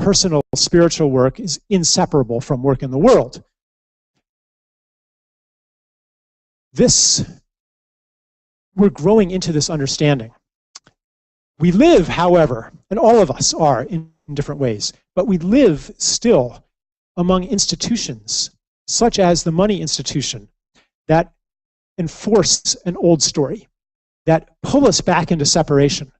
personal spiritual work is inseparable from work in the world. We're growing into this understanding. We live, however, and all of us are in different ways, but we live still among institutions, such as the money institution, that enforce an old story, that pull us back into separation.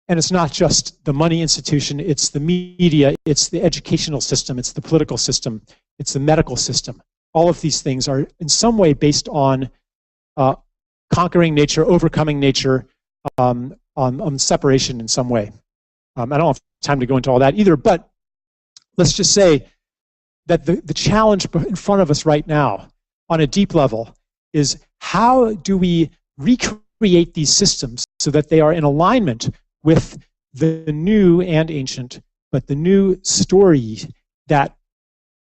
And it's not just the money institution, it's the media, it's the educational system, it's the political system, it's the medical system. All of these things are in some way based on conquering nature, overcoming nature, on separation in some way. I don't have time to go into all that either, but let's just say that the challenge in front of us right now on a deep level is how do we recreate these systems so that they are in alignment with the new and ancient, but the new story that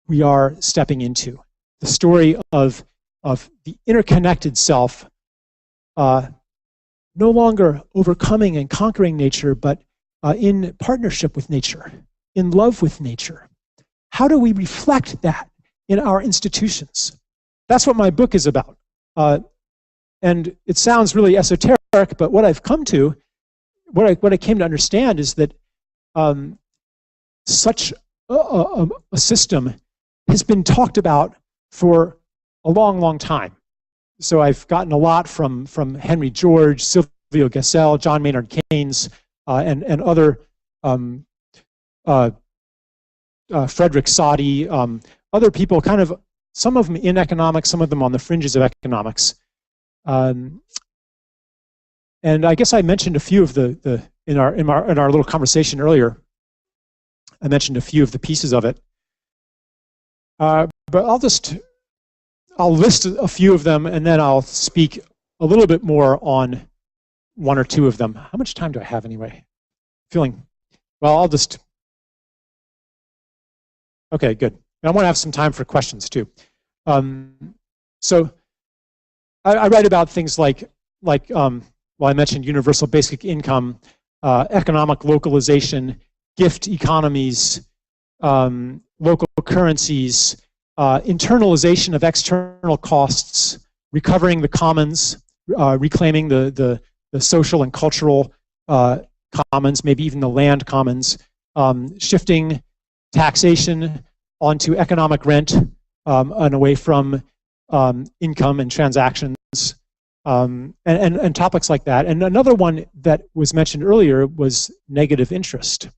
we are stepping into. The story of the interconnected self, no longer overcoming and conquering nature, but in partnership with nature, in love with nature. How do we reflect that in our institutions? That's what my book is about. And it sounds really esoteric, but what I've come to, what I came to understand is that such a system has been talked about for a long, long time. So I've gotten a lot from Henry George, Sylvio Gesell, John Maynard Keynes, and other, Frederick Soddy, other people, kind of, some of them in economics, some of them on the fringes of economics. And I guess I mentioned a few of in our little conversation earlier. I mentioned a few of the pieces of it. But I'll list a few of them, and then I'll speak a little bit more on one or two of them. How much time do I have anyway? Well, I'll just, okay, good. And I want to have some time for questions too. So I write about things like well, I mentioned universal basic income, economic localization, gift economies, local currencies, internalization of external costs, recovering the commons, reclaiming the social and cultural commons, maybe even the land commons, shifting taxation onto economic rent and away from income and transactions, and topics like that. And another one that was mentioned earlier was negative interest.